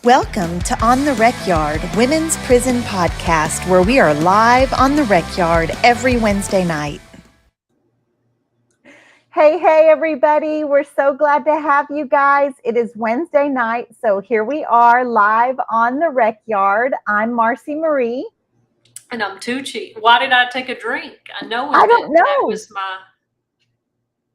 Welcome to On the Rec Yard, Women's Prison Podcast, where we are live on the rec yard every Wednesday night. Hey, everybody. We're so glad to have you guys. It is Wednesday night, so here we are live on the rec yard. I'm Marci Marie. And I'm Toonche. Why did I take a drink? I don't know. That was my...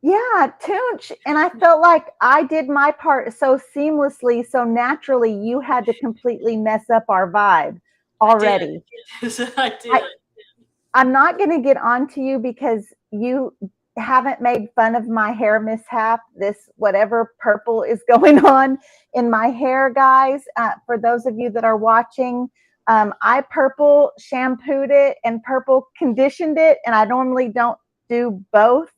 Yeah, Toonche. And I felt like I did my part so seamlessly, so naturally, you had to completely mess up our vibe already. I did. I'm not going to get on to you because you haven't made fun of my hair mishap, this whatever purple is going on in my hair, guys. For those of you that are watching, I purple shampooed it and purple conditioned it, and I normally don't do both.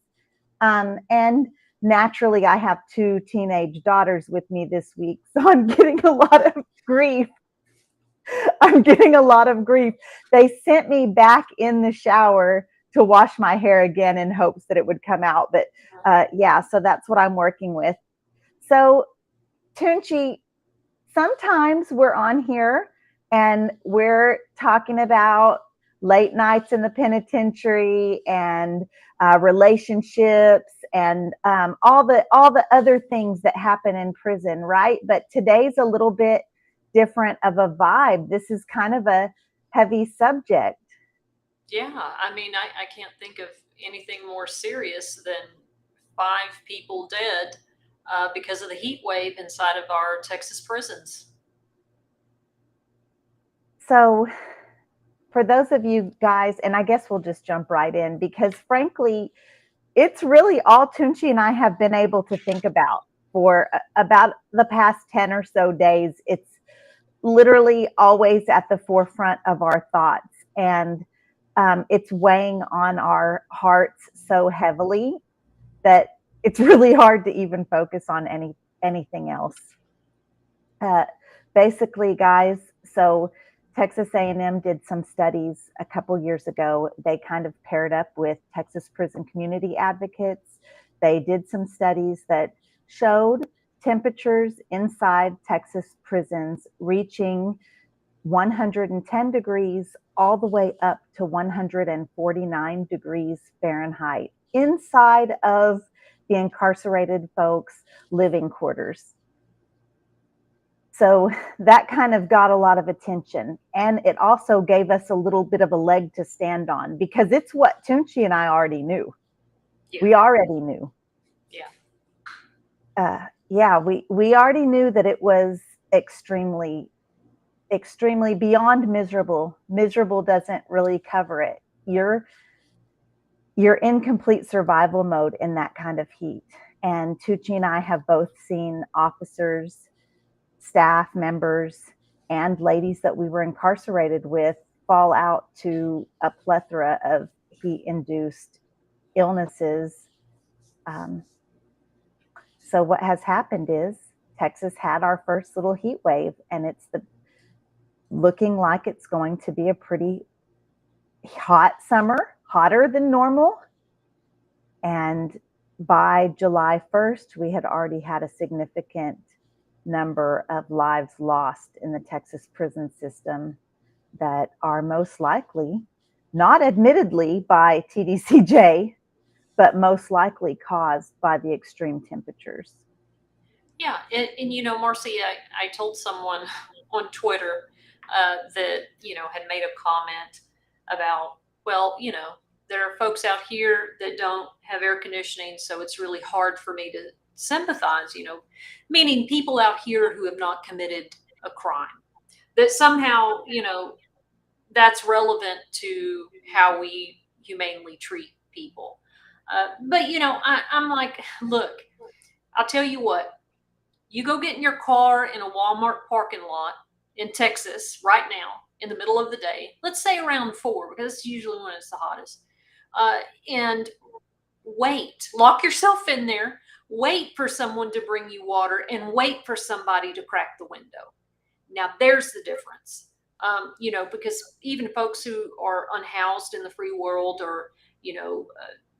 And naturally, I have two teenage daughters with me this week, so I'm getting a lot of grief. They sent me back in the shower to wash my hair again in hopes that it would come out. But so that's what I'm working with. So, Toonche, sometimes we're on here and we're talking about late nights in the penitentiary and relationships and all the other things that happen in prison, right? But today's a little bit different of a vibe. This is kind of a heavy subject. Yeah, I mean, I can't think of anything more serious than 5 people dead because of the heat wave inside of our Texas prisons. So for those of you guys, and I guess we'll just jump right in because frankly, it's really all Toonche and I have been able to think about for about the past 10 or so days. It's literally always at the forefront of our thoughts, and it's weighing on our hearts so heavily that it's really hard to even focus on anything else. Basically, guys, so Texas A&M did some studies a couple years ago. They kind of paired up with Texas Prison Community Advocates. They did some studies that showed temperatures inside Texas prisons reaching 110 degrees all the way up to 149 degrees Fahrenheit inside of the incarcerated folks' living quarters. So that kind of got a lot of attention. And it also gave us a little bit of a leg to stand on because it's what Toonche and I already knew. Yeah. We already knew. Yeah. We already knew that it was extremely beyond miserable. Miserable doesn't really cover it. You're in complete survival mode in that kind of heat. And Toonche and I have both seen officers, staff members, and ladies that we were incarcerated with fall out to a plethora of heat-induced illnesses. So what has happened is Texas had our first little heat wave, and it's looking like it's going to be a pretty hot summer, hotter than normal. And by July 1st, we had already had a significant number of lives lost in the Texas prison system that are most likely, not admittedly by TDCJ, but most likely caused by the extreme temperatures. Yeah, and you know, Marci, I told someone on Twitter that, you know, had made a comment about, well, you know, there are folks out here that don't have air conditioning, so it's really hard for me to sympathize, you know, meaning people out here who have not committed a crime, that somehow, you know, that's relevant to how we humanely treat people. But, you know, I'm like, look, I'll tell you what, you go get in your car in a Walmart parking lot in Texas right now in the middle of the day, let's say around 4, because it's usually when it's the hottest, and wait, lock yourself in there, wait for someone to bring you water, and wait for somebody to crack the window. Now, there's the difference. You know, because even folks who are unhoused in the free world or, you know,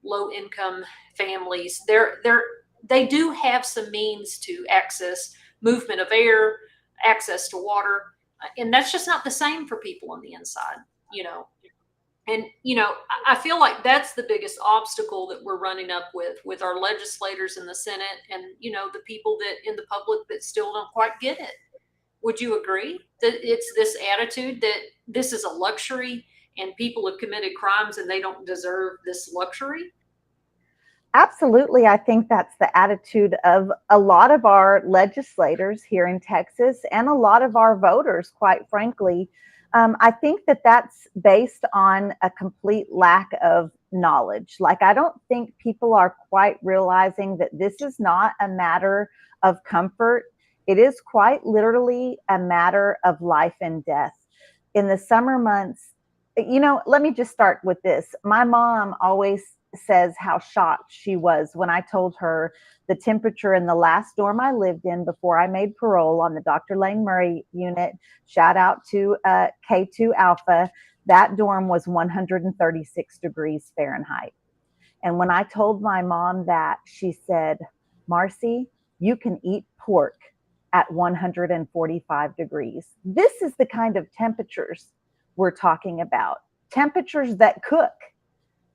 low income families, they do have some means to access movement of air, access to water. And that's just not the same for people on the inside, you know. And I feel like that's the biggest obstacle that we're running up with our legislators in the Senate, and the people that in the public that still don't quite get it. Would you agree that it's this attitude that this is a luxury and people have committed crimes and they don't deserve this luxury? Absolutely. I think that's the attitude of a lot of our legislators here in Texas and a lot of our voters, quite frankly. I think that that's based on a complete lack of knowledge. Like, I don't think people are quite realizing that this is not a matter of comfort. It is quite literally a matter of life and death. In the summer months, let me just start with this. My mom always says how shocked she was when I told her the temperature in the last dorm I lived in before I made parole on the Dr. Lane Murray unit. Shout out to K2 Alpha. That dorm was 136 degrees Fahrenheit. And when I told my mom that, she said, Marci, you can eat pork at 145 degrees. This is the kind of temperatures we're talking about. Temperatures that cook.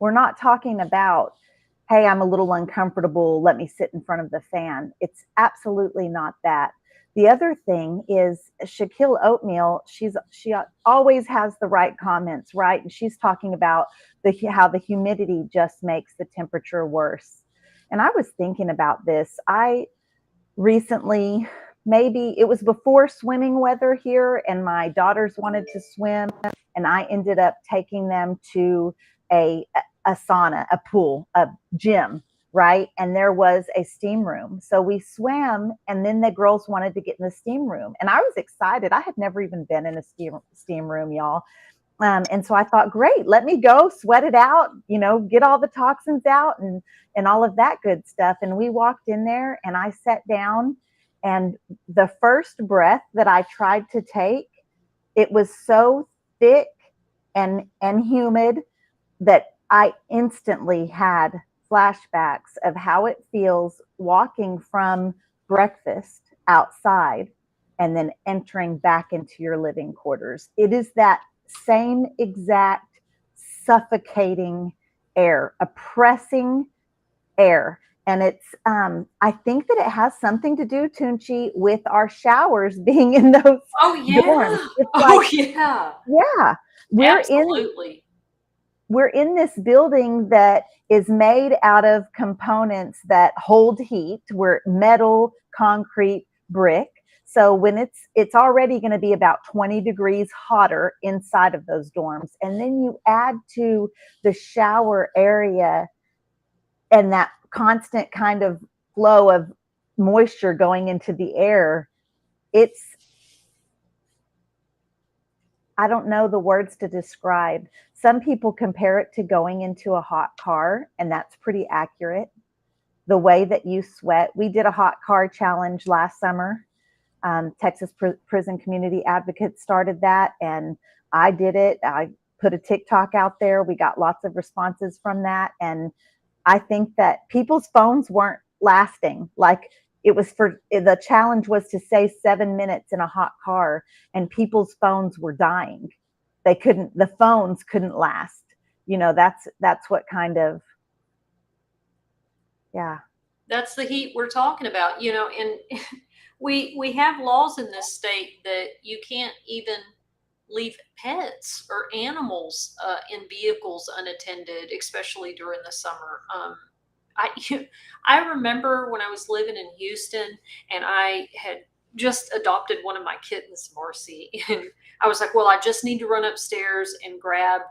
We're not talking about, hey, I'm a little uncomfortable, let me sit in front of the fan. It's absolutely not that. The other thing is Shaquille Oatmeal, she always has the right comments, right? And she's talking about how the humidity just makes the temperature worse. And I was thinking about this. I recently, maybe it was before swimming weather here, and my daughters wanted to swim, and I ended up taking them to a sauna, a pool, a gym, right? And there was a steam room. So we swam, and then the girls wanted to get in the steam room. And I was excited. I had never even been in a steam room, y'all. And so I thought, great, let me go sweat it out, get all the toxins out and all of that good stuff. And we walked in there, and I sat down, and the first breath that I tried to take, it was so thick and humid that I instantly had flashbacks of how it feels walking from breakfast outside and then entering back into your living quarters. It is that same exact suffocating air, oppressing air. And I think that it has something to do, Toonche, with our showers being in those Oh dorms. yeah. It's Oh like, yeah. yeah, we're in Absolutely. we're in this building that is made out of components that hold heat. We're metal, concrete, brick. So when it's already going to be about 20 degrees hotter inside of those dorms. And then you add to the shower area and that constant kind of flow of moisture going into the air. It's, I don't know the words to describe. Some people compare it to going into a hot car, and that's pretty accurate. The way that you sweat. We did a hot car challenge last summer. Texas Prison Community Advocates started that, and I did it. I put a TikTok out there. We got lots of responses from that. And I think that people's phones weren't lasting. Like, it was for the challenge was to stay 7 minutes in a hot car, and people's phones were dying. The phones couldn't last. That's what kind of, yeah. That's the heat we're talking about, and we have laws in this state that you can't even leave pets or animals in vehicles unattended, especially during the summer. I I remember when I was living in Houston and I had just adopted one of my kittens, Marcy, and I was like, well, I just need to run upstairs and grab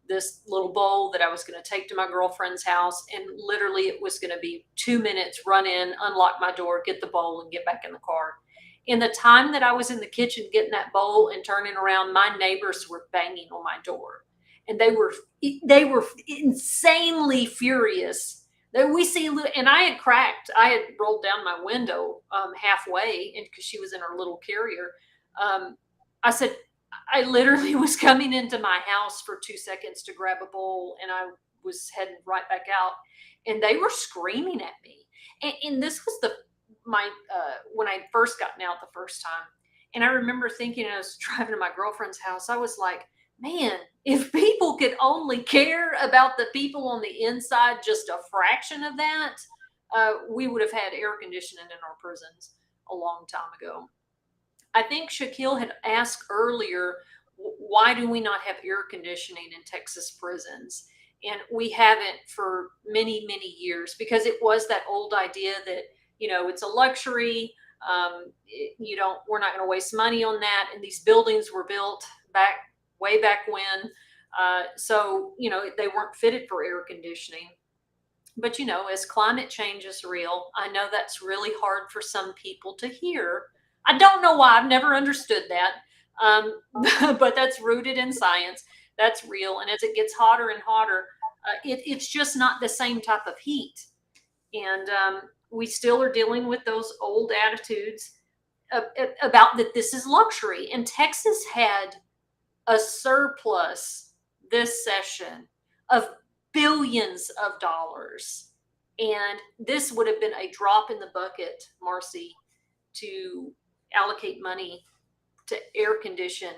this little bowl that I was going to take to my girlfriend's house. And literally, it was going to be 2 minutes, run in, unlock my door, get the bowl, and get back in the car. In the time that I was in the kitchen getting that bowl and turning around, my neighbors were banging on my door, and they were insanely furious that we see. And I had rolled down my window halfway, and because she was in her little carrier, I said, I literally was coming into my house for 2 seconds to grab a bowl, and I was heading right back out, and they were screaming at me. And this was when I first gotten out the first time, And I remember thinking, I was driving to my girlfriend's house, I was like, man, if people could only care about the people on the inside, just a fraction of that, we would have had air conditioning in our prisons a long time ago. I think Shaquille had asked earlier, why do we not have air conditioning in Texas prisons? And we haven't for many, many years because it was that old idea that, it's a luxury. We're not going to waste money on that. And these buildings were built way back when. They weren't fitted for air conditioning. But, as climate change is real, I know that's really hard for some people to hear. I don't know why. I've never understood that. But that's rooted in science. That's real. And as it gets hotter and hotter, it's just not the same type of heat. And we still are dealing with those old attitudes about that this is luxury. And Texas had a surplus this session of billions of dollars. And this would have been a drop in the bucket, Marci, to allocate money to air condition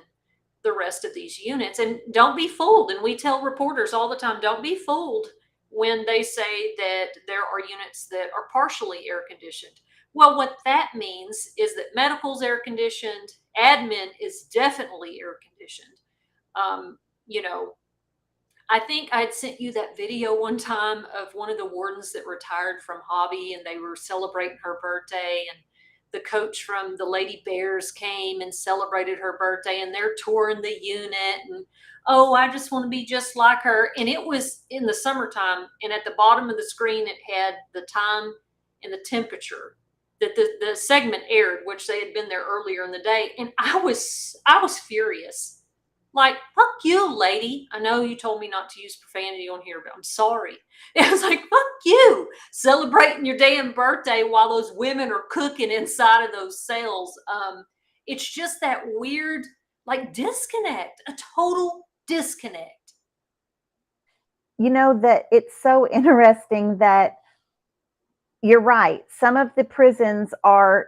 the rest of these units. And don't be fooled. And we tell reporters all the time, don't be fooled when they say that there are units that are partially air conditioned. Well, what that means is that medical's air conditioned, admin is definitely air conditioned. Um, you know, I think I'd sent you that video one time of one of the wardens that retired from Hobby, and they were celebrating her birthday, and the coach from the Lady Bears came and celebrated her birthday, and they're touring the unit, and oh, I just want to be just like her. And it was in the summertime, and at the bottom of the screen it had the time and the temperature that the segment aired, which they had been there earlier in the day. And I was furious. Like, fuck you, lady. I know you told me not to use profanity on here, but I'm sorry. It was like, fuck you, celebrating your damn birthday while those women are cooking inside of those cells. It's just that weird, like, disconnect, a total disconnect. That it's so interesting that you're right. Some of the prisons are,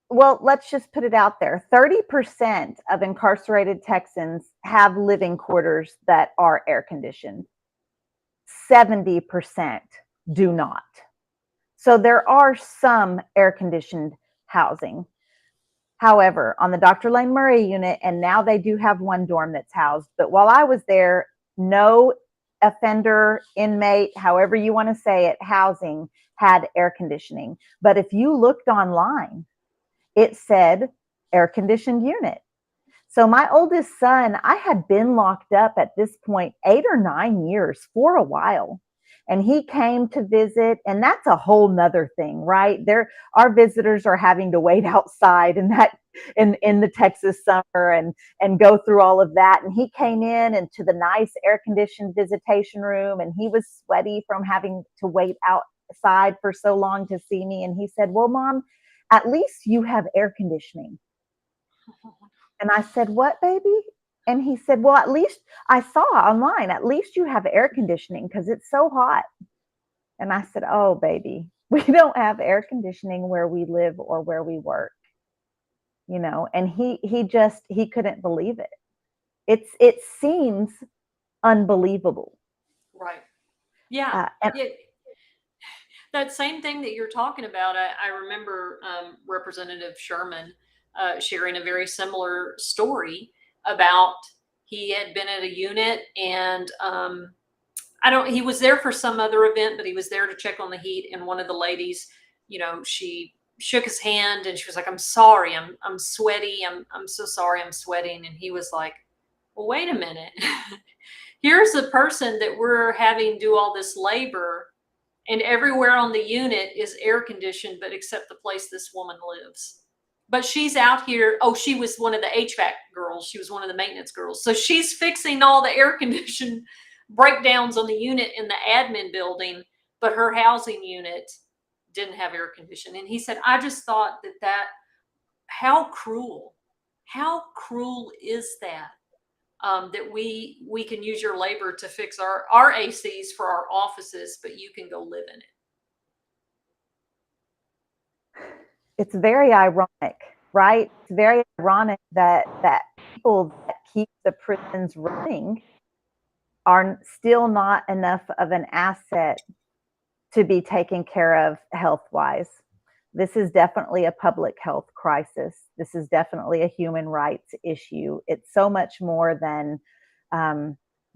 well, let's just put it out there. 30% of incarcerated Texans have living quarters that are air conditioned. 70% do not. So there are some air conditioned housing. However, on the Dr. Lane Murray unit, and now they do have one dorm that's housed, but while I was there, no offender, inmate, however you want to say it, housing had air conditioning. But if you looked online, it said air conditioned unit. So my oldest son, I had been locked up at this point 8 or 9 years for a while. And he came to visit, and that's a whole nother thing, right? Our visitors are having to wait outside in the Texas summer and go through all of that. And he came in and to the nice air conditioned visitation room, and he was sweaty from having to wait outside for so long to see me. And he said, "Well, Mom, at least you have air conditioning." And I said, "What, baby?" And he said, "Well, at least I saw online, at least you have air conditioning because it's so hot." And I said, "Oh, baby, we don't have air conditioning where we live or where we work." And he couldn't believe it. It seems unbelievable. Right. Yeah. That same thing that you're talking about, I remember Representative Sherman sharing a very similar story about he had been at a unit, and he was there for some other event, but he was there to check on the heat. And one of the ladies, she shook his hand and she was like, "I'm sorry, I'm sweaty. I'm so sorry, I'm sweating." And he was like, "Well, wait a minute. Here's a person that we're having do all this labor, and everywhere on the unit is air conditioned, but except the place this woman lives. But she's out here." Oh, she was one of the HVAC girls. She was one of the maintenance girls. So she's fixing all the air condition breakdowns on the unit in the admin building, but her housing unit didn't have air conditioning. And he said, "I just thought that how cruel is that? That we can use your labor to fix our ACs for our offices, but you can go live in it." It's very ironic. right? It's very ironic that people that keep the prisons running are still not enough of an asset to be taken care of health wise. This is definitely a public health crisis. This is definitely a human rights issue. It's so much more than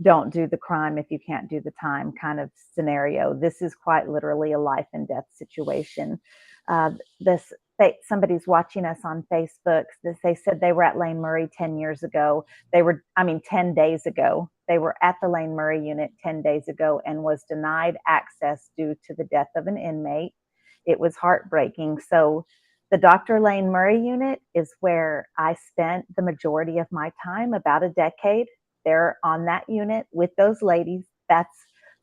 don't do the crime if you can't do the time kind of scenario. This is quite literally a life and death situation. This somebody's watching us on Facebook. They said they were at Lane Murray 10 years ago. 10 days ago. They were at the Lane Murray unit 10 days ago and was denied access due to the death of an inmate. It was heartbreaking. So the Dr. Lane Murray unit is where I spent the majority of my time, about a decade there on that unit with those ladies.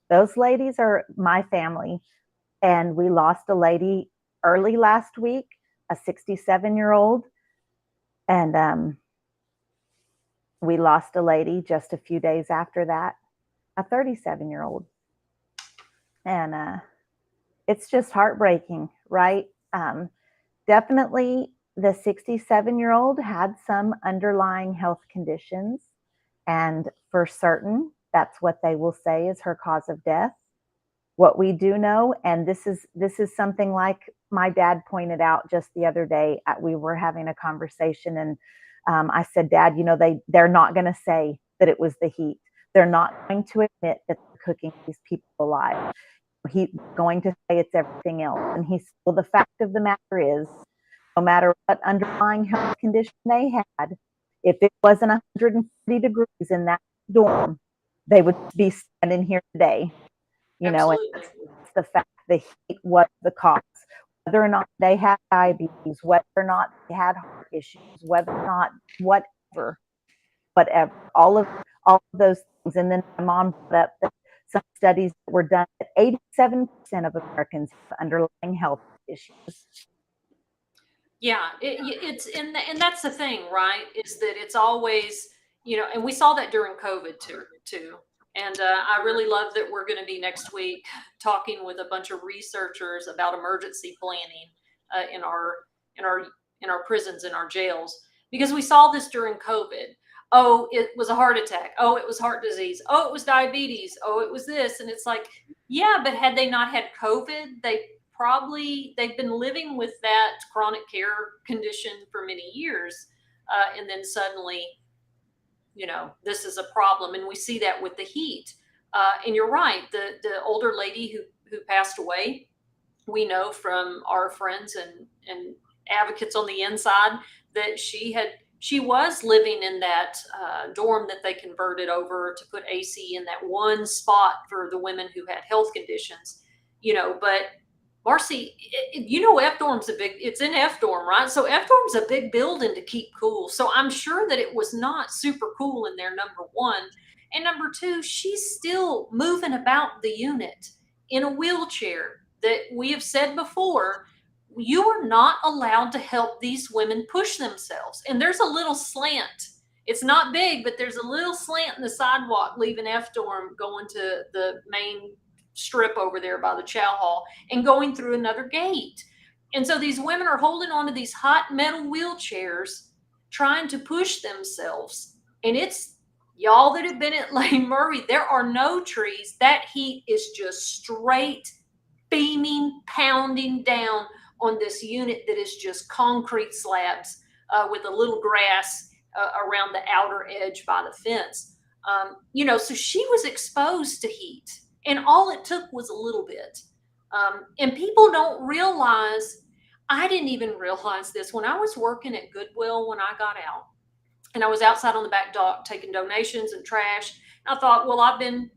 Those ladies are my family. And we lost a lady early last week, a 67-year-old. And we lost a lady just a few days after that, a 37-year-old. And it's just heartbreaking, right? Definitely the 67-year-old had some underlying health conditions. And for certain, that's what they will say is her cause of death. What we do know, and this is something like my dad pointed out just the other day. We were having a conversation, and I said, Dad, they're not going to say that it was the heat. They're not going to admit that they're cooking these people alive. He's going to say it's everything else. And he said, well, the fact of the matter is, no matter what underlying health condition they had, if it wasn't 140 degrees in that dorm, they would be standing here today. Absolutely. And that's the fact. The heat was the cause. Whether or not they had diabetes, whether or not they had heart issues, whether or not whatever, all of those things. And then my mom brought up that some studies that were done that 87% of Americans have underlying health issues. Yeah, it's and that's the thing, right? Is that it's always, and we saw that during COVID too. And I really love that we're going to be next week talking with a bunch of researchers about emergency planning in our prisons, in our jails, because we saw this during COVID. Oh, it was a heart attack. Oh, it was heart disease. Oh, it was diabetes. Oh, it was this. And it's like, yeah, but had they not had COVID, they've been living with that chronic care condition for many years. And then suddenly, this is a problem. And we see that with the heat. And you're right. The older lady who passed away, we know from our friends and advocates on the inside that she was living in that dorm that they converted over to put AC in that one spot for the women who had health conditions, but Marci, F dorm's it's in F dorm, right? So F dorm's a big building to keep cool. So I'm sure that it was not super cool in there, number one. And number two, she's still moving about the unit in a wheelchair that we have said before. You are not allowed to help these women push themselves. And there's a little slant. It's not big, but there's a little slant in the sidewalk leaving F dorm going to the main strip over there by the chow hall and going through another gate. And so these women are holding on to these hot metal wheelchairs, trying to push themselves. And it's y'all that have been at Lane Murray, there are no trees. That heat is just straight beaming, pounding down on this unit that is just concrete slabs with a little grass around the outer edge by the fence. So she was exposed to heat. And all it took was a little bit. And people don't realize, I didn't even realize this. When I was working at Goodwill when I got out, and I was outside on the back dock taking donations and trash, I thought, well, I've been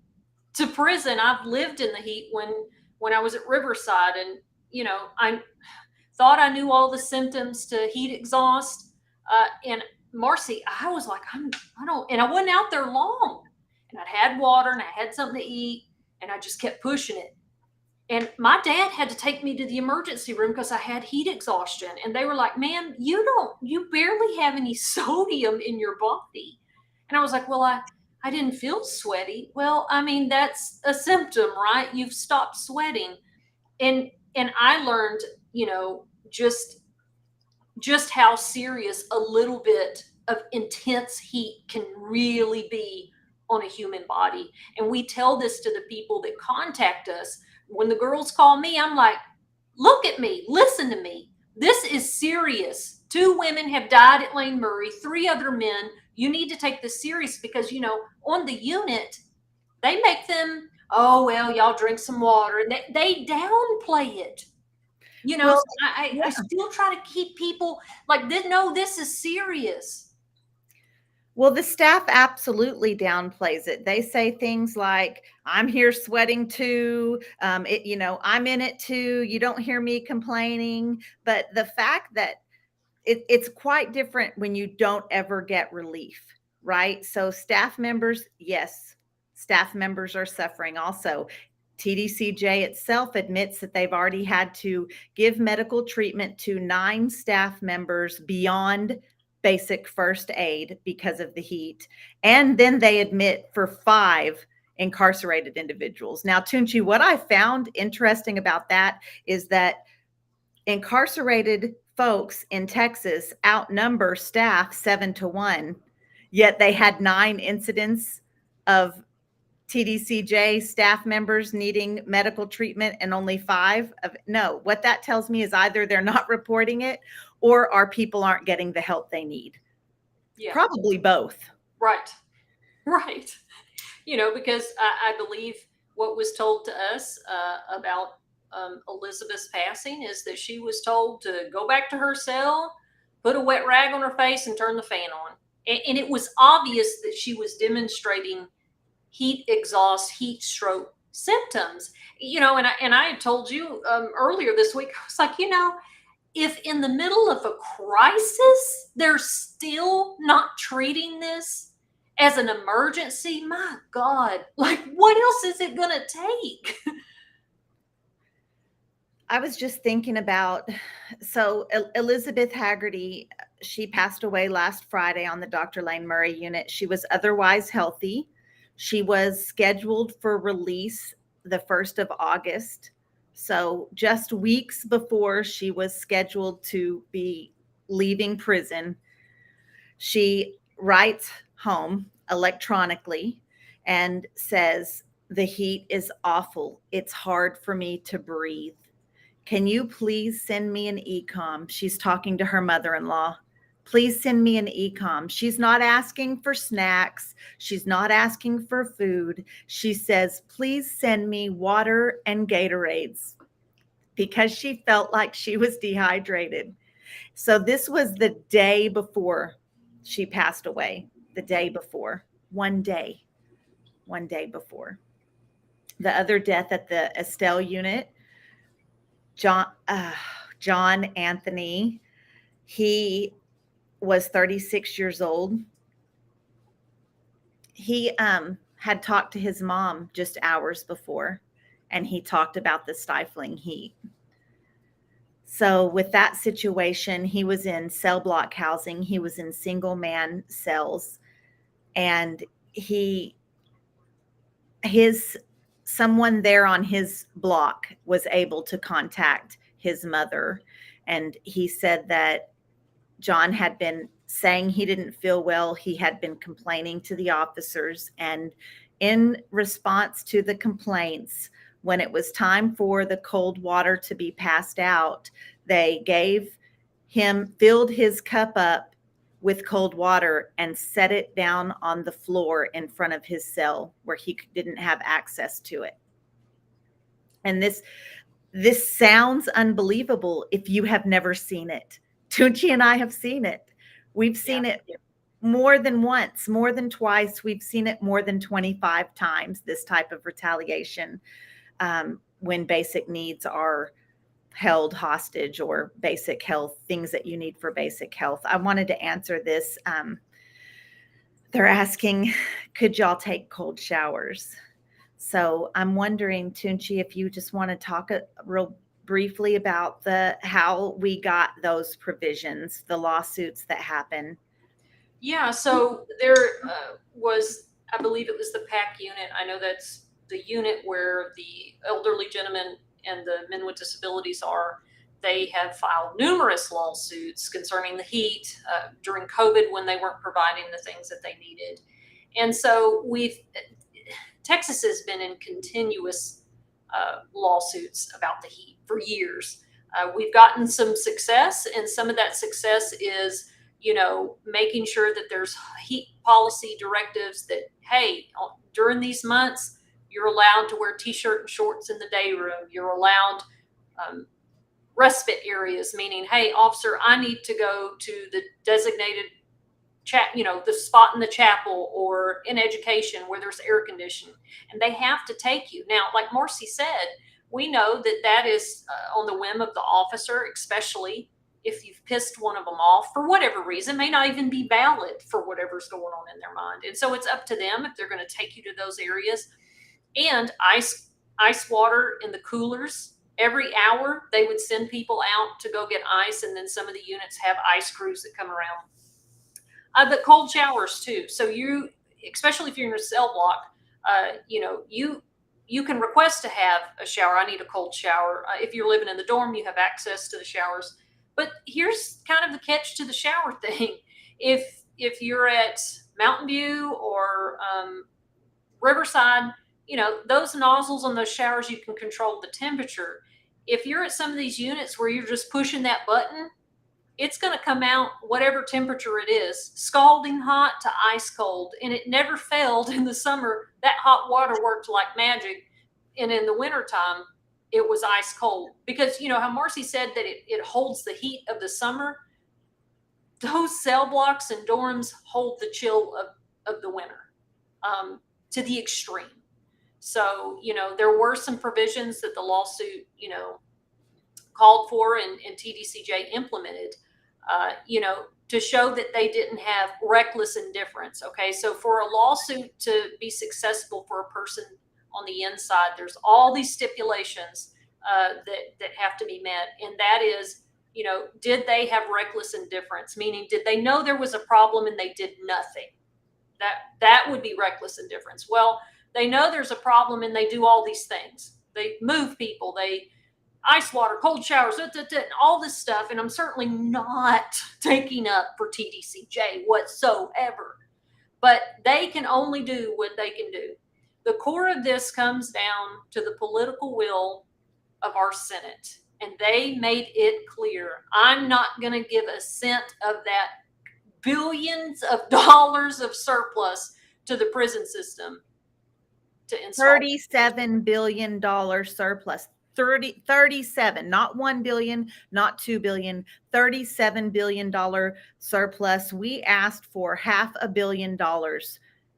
to prison. I've lived in the heat when I was at Riverside. And, I thought I knew all the symptoms to heat exhaust. And Marci, I was like, and I wasn't out there long. And I'd had water and I had something to eat. And I just kept pushing it. And my dad had to take me to the emergency room because I had heat exhaustion. And they were like, ma'am, you barely have any sodium in your body. And I was like, well, I didn't feel sweaty. Well, that's a symptom, right? You've stopped sweating. And I learned, just just how serious a little bit of intense heat can really be on a human body. And we tell this to the people that contact us. When the girls call me, I'm like, look at me, listen to me. This is serious. 2 women have died at Lane Murray, 3 other men. You need to take this serious because, on the unit, they make them, oh, well, y'all drink some water. And they downplay it. So Well, I still try to keep people like this. No, this is serious. Well, the staff absolutely downplays it. They say things like, "I'm here sweating too. I'm in it too. You don't hear me complaining." But the fact that it's quite different when you don't ever get relief, right? So staff members, yes, staff members are suffering also. TDCJ itself admits that they've already had to give medical treatment to 9 staff members beyond basic first aid because of the heat. And then they admit for 5 incarcerated individuals. Now, Toonche, what I found interesting about that is that incarcerated folks in Texas outnumber staff 7-1, yet they had 9 incidents of TDCJ staff members needing medical treatment and only 5 of no. What that tells me is either they're not reporting it or our people aren't getting the help they need. Yeah. Probably both. Right. Right. Because I believe what was told to us about Elizabeth's passing is that she was told to go back to her cell, put a wet rag on her face, and turn the fan on. And it was obvious that she was demonstrating heat exhaust, heat stroke symptoms. And I had told you earlier this week, I was like, if in the middle of a crisis, they're still not treating this as an emergency, my God, like what else is it going to take? I was just thinking about, so Elizabeth Haggerty, she passed away last Friday on the Dr. Lane Murray unit. She was otherwise healthy. She was scheduled for release the 1st of August. So just weeks before she was scheduled to be leaving prison, she writes home electronically and says, "The heat is awful. It's hard for me to breathe. Can you please send me an e-com?" She's talking to her mother-in-law. "Please send me an e-com." She's not asking for snacks. She's not asking for food. She says, "Please send me water and Gatorades," because she felt like she was dehydrated. So this was the day before she passed away, the day before, one day before. The other death at the Estelle unit, John Anthony, he was 36 years old. He had talked to his mom just hours before, and he talked about the stifling heat. So with that situation, he was in cell block housing. He was in single man cells, and someone there on his block was able to contact his mother, and he said that John had been saying he didn't feel well. He had been complaining to the officers, and in response to the complaints, when it was time for the cold water to be passed out, they filled his cup up with cold water and set it down on the floor in front of his cell where he didn't have access to it. And this sounds unbelievable if you have never seen it. Toonche and I have seen it. We've seen it more than once, more than twice. We've seen it more than 25 times, this type of retaliation, when basic needs are held hostage, or basic health, things that you need for basic health. I wanted to answer this. They're asking, could y'all take cold showers? So I'm wondering, Toonche, if you just want to talk real briefly about how we got those provisions, the lawsuits that happen. Yeah, so there was, I believe it was the PAC unit. I know that's the unit where the elderly gentlemen and the men with disabilities are. They have filed numerous lawsuits concerning the heat during COVID when they weren't providing the things that they needed. And so Texas has been in continuous lawsuits about the heat for years. We've gotten some success, and some of that success is, making sure that there's heat policy directives that, hey, during these months, you're allowed to wear t-shirt and shorts in the day room. You're allowed respite areas, meaning, hey, officer, I need to go to the designated the spot in the chapel or in education where there's air conditioning, and they have to take you. Now, like Marci said, we know that that is on the whim of the officer, especially if you've pissed one of them off for whatever reason, may not even be valid for whatever's going on in their mind. And so it's up to them if they're going to take you to those areas. And ice water in the coolers. Every hour, they would send people out to go get ice, and then some of the units have ice crews that come around. But cold showers too. So especially if you're in a cell block, you can request to have a shower. I need a cold shower. If you're living in the dorm, you have access to the showers. But here's kind of the catch to the shower thing. If you're at Mountain View or Riverside, those nozzles on those showers, you can control the temperature. If you're at some of these units where you're just pushing that button, it's going to come out whatever temperature it is, scalding hot to ice cold. And it never failed in the summer. That hot water worked like magic. And in the wintertime, it was ice cold. Because, how Marci said that it holds the heat of the summer, those cell blocks and dorms hold the chill of the winter to the extreme. So, there were some provisions that the lawsuit, called for and TDCJ implemented, to show that they didn't have reckless indifference. Okay, so for a lawsuit to be successful for a person on the inside, there's all these stipulations that have to be met, and that is, did they have reckless indifference? Meaning, did they know there was a problem and they did nothing? That would be reckless indifference. Well, they know there's a problem and they do all these things. They move people, they ice water, cold showers, all this stuff. And I'm certainly not taking up for TDCJ whatsoever, but they can only do what they can do. The core of this comes down to the political will of our Senate. And they made it clear, I'm not going to give a cent of that billions of dollars of surplus to the prison system to install. $37 billion surplus. 37, not 1 billion, not 2 billion, $37 billion surplus. We asked for $500 million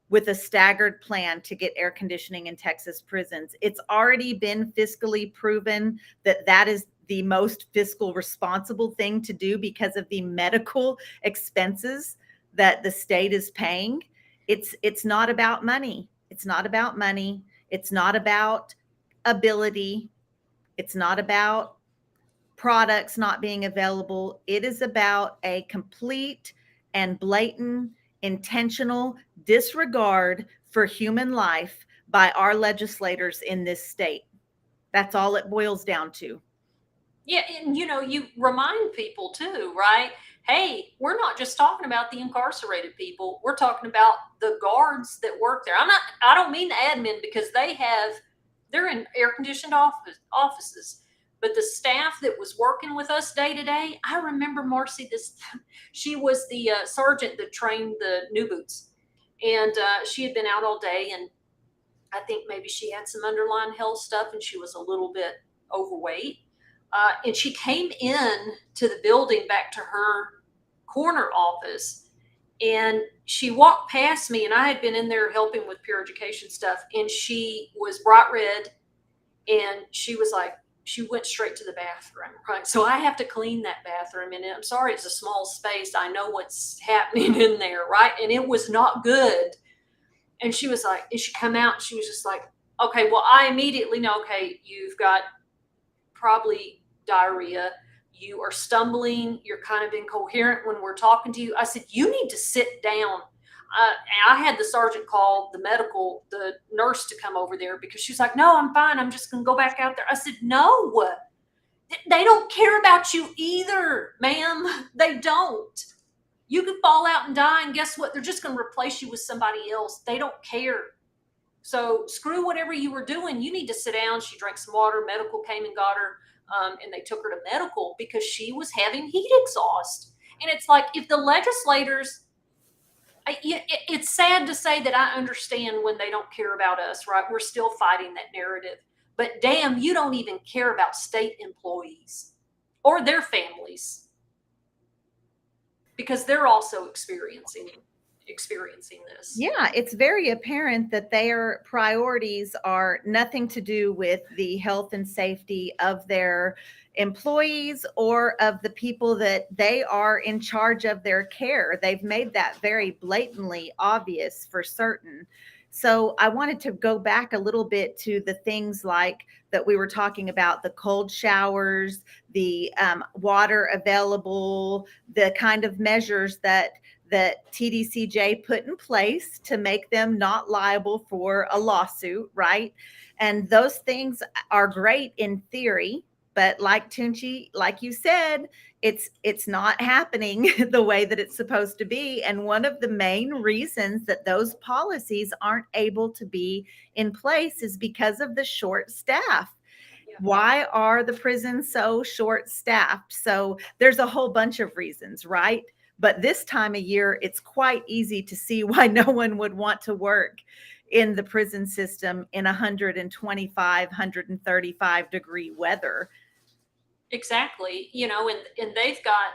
with a staggered plan to get air conditioning in Texas prisons. It's already been fiscally proven that that is the most fiscal responsible thing to do because of the medical expenses that the state is paying. It's not about money. It's not about money. It's not about ability. It's not about products not being available. It is about a complete and blatant, intentional disregard for human life by our legislators in this state. That's all it boils down to. Yeah, and you remind people too, right? Hey, we're not just talking about the incarcerated people. We're talking about the guards that work there. I don't mean the admin, because they're in air-conditioned offices. But the staff that was working with us day to day, I remember Marci, she was the sergeant that trained the new boots. And she had been out all day, and I think maybe she had some underlying health stuff, and she was a little bit overweight. And she came in to the building back to her corner office, and she walked past me, and I had been in there helping with peer education stuff, and she was bright red, and she was like, she went straight to the bathroom, right? So I have to clean that bathroom, and I'm sorry, it's a small space. I know what's happening in there, right? And it was not good. And she was like, and she come out, and she was just like, okay, well, I immediately know, okay, you've got probably diarrhea. You are stumbling. You're kind of incoherent when we're talking to you. I said, you need to sit down. And I had the sergeant call the nurse to come over there, because she was like, no, I'm fine. I'm just going to go back out there. I said, no, They don't care about you either, ma'am. They don't. You could fall out and die, and guess what? They're just going to replace you with somebody else. They don't care. So screw whatever you were doing. You need to sit down. She drank some water. Medical came and got her, and they took her to medical because she was having heat exhaust. And it's like, if the legislators, it's sad to say that I understand when they don't care about us, right? We're still fighting that narrative. But damn, you don't even care about state employees or their families, because they're also experiencing this. Yeah, it's very apparent that their priorities are nothing to do with the health and safety of their employees or of the people that they are in charge of their care. They've made that very blatantly obvious for certain. So I wanted to go back a little bit to the things like that we were talking about, the cold showers, the water available, the kind of measures that TDCJ put in place to make them not liable for a lawsuit, right? And those things are great in theory, but like Toonche, like you said, it's not happening the way that it's supposed to be. And one of the main reasons that those policies aren't able to be in place is because of the short staff. Why are the prisons so short staffed? So there's a whole bunch of reasons, right? But this time of year, it's quite easy to see why no one would want to work in the prison system in 125, 135-degree weather. Exactly. And they've got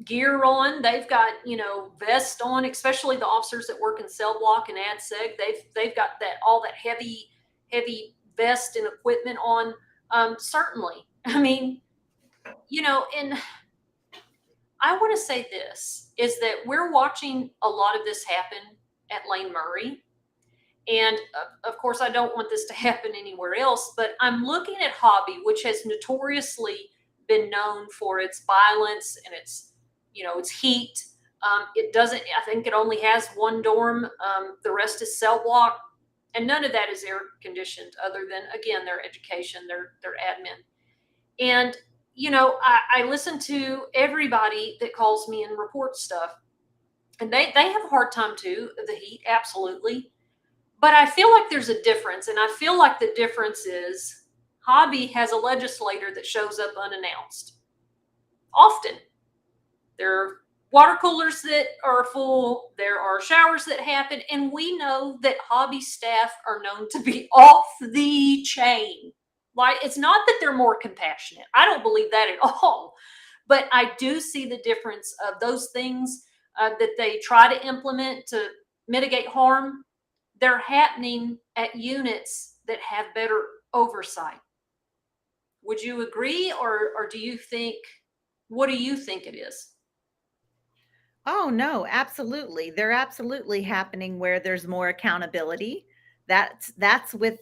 gear on, they've got, vest on, especially the officers that work in cell block and ad seg. They've got all that heavy vest and equipment on. Certainly. I mean, and I want to say this is that we're watching a lot of this happen at Lane Murray. And of course, I don't want this to happen anywhere else, but I'm looking at Hobby, which has notoriously been known for its violence and its heat. It doesn't, I think it only has one dorm. The rest is cell block, and none of that is air conditioned other than, again, their education, their admin. And, I listen to everybody that calls me and reports stuff, and they have a hard time too, the heat, absolutely. But I feel like there's a difference, and I feel like the difference is Hobby has a legislator that shows up unannounced. Often. There are water coolers that are full, there are showers that happen, and we know that Hobby staff are known to be off the chain. Like, it's not that they're more compassionate. I don't believe that at all. But I do see the difference of those things that they try to implement to mitigate harm. They're happening at units that have better oversight. Would you agree, or do you think, what do you think it is? Oh, no, absolutely. They're absolutely happening where there's more accountability. That's with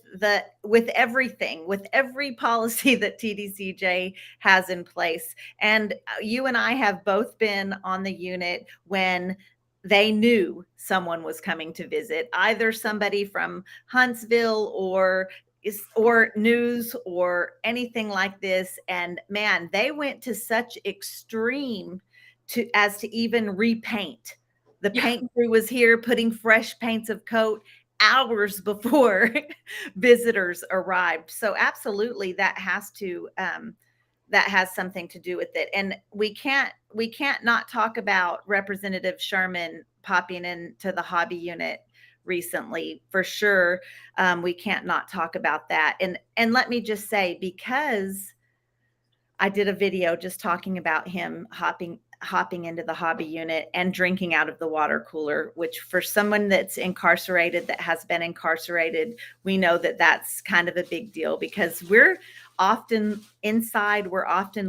everything, with every policy that TDCJ has in place. And you and I have both been on the unit when they knew someone was coming to visit, either somebody from Huntsville or news or anything like this. And man, they went to such extreme as to even repaint. The paint crew was here putting fresh paints of coat hours before visitors arrived. So absolutely, that has something to do with it. And we can't not talk about Representative Sherman popping into the Hobby unit recently, for sure. We can't not talk about that. And let me just say, because I did a video just talking about him hopping into the Hobby unit and drinking out of the water cooler, which for someone that's incarcerated, that has been incarcerated, we know that that's kind of a big deal, because we're often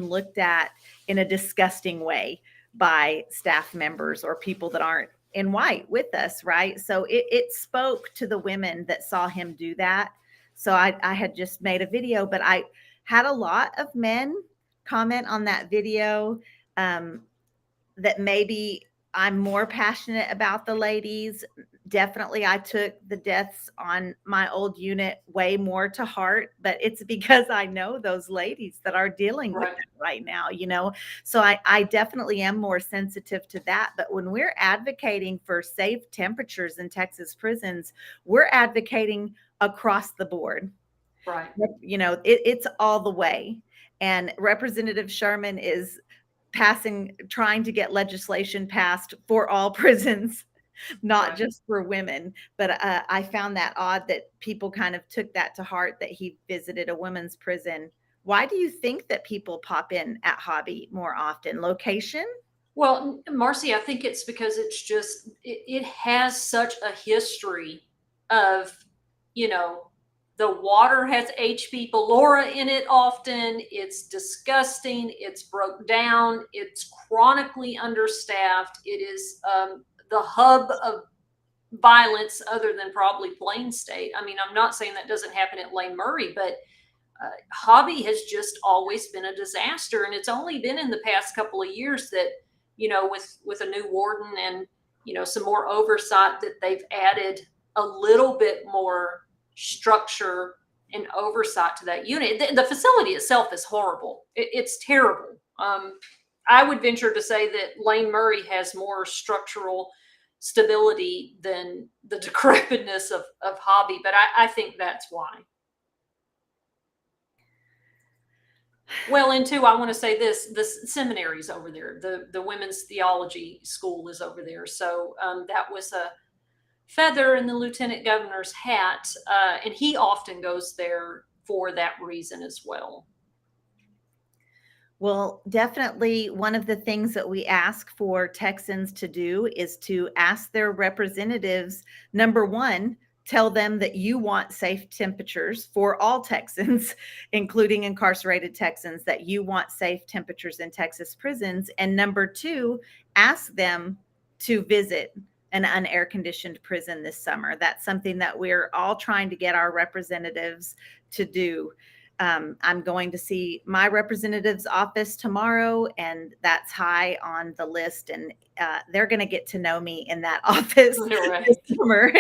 looked at in a disgusting way by staff members or people that aren't in white with us, right? So it spoke to the women that saw him do that. So I had just made a video, but I had a lot of men comment on that video that maybe I'm more passionate about the ladies. Definitely, I took the deaths on my old unit way more to heart, but it's because I know those ladies that are dealing with Right. it right now, you know? So I definitely am more sensitive to that. But when we're advocating for safe temperatures in Texas prisons, we're advocating across the board. Right. You know, it's all the way. And Representative Sherman is trying to get legislation passed for all prisons, not Right. just for women. But I found that odd that people kind of took that to heart that he visited a women's prison. Why do you think that people pop in at Hobby more often? Location? Well, Marcy, I think it's because it's just it has such a history of, you know, the water has HB pylori in it often. It's disgusting. It's broke down. It's chronically understaffed. It is the hub of violence other than probably Plain State. I mean, I'm not saying that doesn't happen at Lane Murray, but Hobby has just always been a disaster, and it's only been in the past couple of years that, you know, with a new warden and, you know, some more oversight, that they've added a little bit more structure and oversight to that unit. The facility itself is horrible. It's terrible. I would venture to say that Lane Murray has more structural stability than the decrepitness of Hobby, but I think that's why. Well, and two, I want to say this: the seminary's over there. The women's theology school is over there. So that was a feather in the lieutenant governor's hat, and he often goes there for that reason as well. Well, definitely one of the things that we ask for Texans to do is to ask their representatives, number one, tell them that you want safe temperatures for all Texans, including incarcerated Texans, that you want safe temperatures in Texas prisons. And number two, ask them to visit an unair conditioned prison this summer. That's something that we're all trying to get our representatives to do. I'm going to see my representative's office tomorrow, and that's high on the list. And they're going to get to know me in that office Right. this summer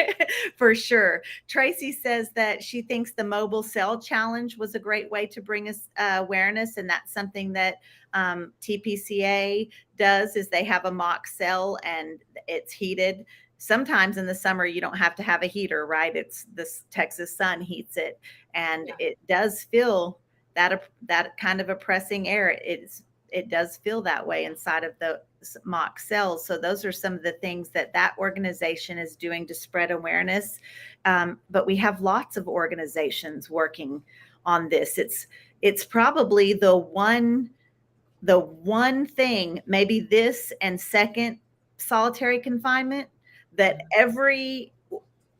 for sure. Tracy says that she thinks the mobile cell challenge was a great way to bring us awareness, and that's something that TPCA does. Is they have a mock cell and it's heated. Sometimes in the summer you don't have to have a heater, right? It's this Texas sun heats it, and Yeah. it does feel that kind of oppressing air. It does feel that way inside of the mock cells. So those are some of the things that organization is doing to spread awareness. But we have lots of organizations working on this. It's probably the one thing, maybe this and second solitary confinement, that every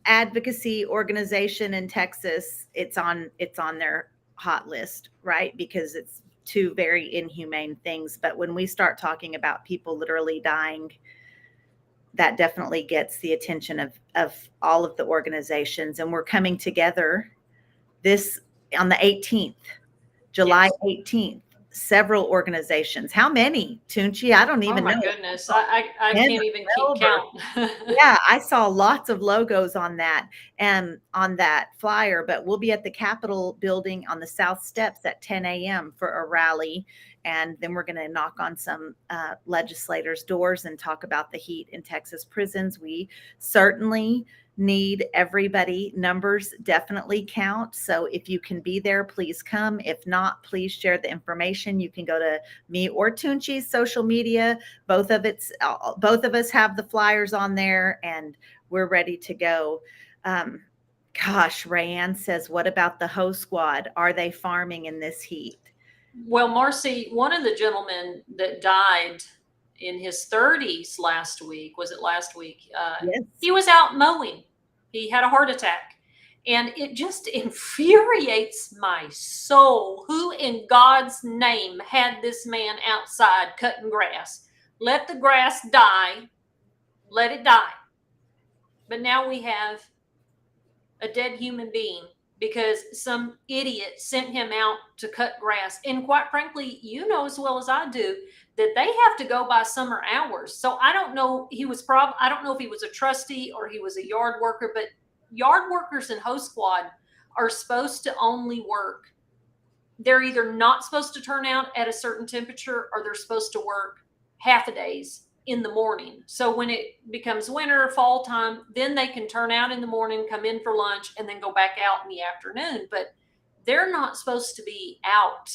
advocacy organization in Texas, it's on their hot list, right? Because it's two very inhumane things. But when we start talking about people literally dying, that definitely gets the attention of all of the organizations. And we're coming together this on the 18th, July Yes. 18th. Several organizations. How many, Toonche? I don't Oh even my know. goodness, I 10 can't or even keep 12 or count. yeah, I saw lots of logos on that and on that flyer, but we'll be at the Capitol building on the South Steps at 10 a.m. for a rally. And then we're going to knock on some legislators' doors and talk about the heat in Texas prisons. We certainly need everybody. Numbers definitely count. So if you can be there, please come. If not, please share the information. You can go to me or Toonche's social media. Both of us have the flyers on there, and we're ready to go. Gosh, Rayanne says, what about the Ho Squad? Are they farming in this heat? Well, Marcy, one of the gentlemen that died in his 30s last week, was it last week? Yes. He was out mowing. He had a heart attack. And it just infuriates my soul. Who in God's name had this man outside cutting grass? Let the grass die. Let it die. But now we have a dead human being because some idiot sent him out to cut grass. And quite frankly, you know as well as I do that they have to go by summer hours. So I don't know, I don't know if he was a trustee or he was a yard worker, but yard workers in Host Squad are supposed to only work. They're either not supposed to turn out at a certain temperature or they're supposed to work half a days in the morning. So when it becomes winter, fall time, then they can turn out in the morning, come in for lunch, and then go back out in the afternoon. But they're not supposed to be out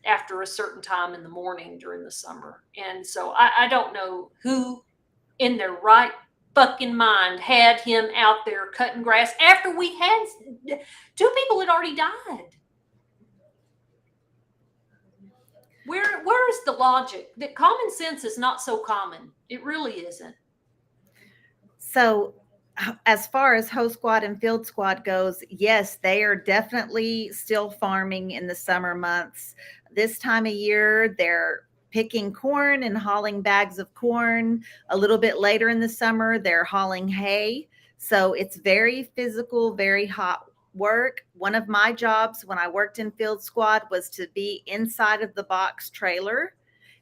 after a certain time in the morning during the summer. And so I don't know who in their right fucking mind had him out there cutting grass after we had 2 people had already died. Where is the logic? That common sense is not so common. It really isn't. So, as far as Host Squad and Field Squad goes, yes, they are definitely still farming in the summer months. This time of year, they're picking corn and hauling bags of corn. A little bit later in the summer, they're hauling hay. So it's very physical, very hot work. One of my jobs when I worked in Field Squad was to be inside of the box trailer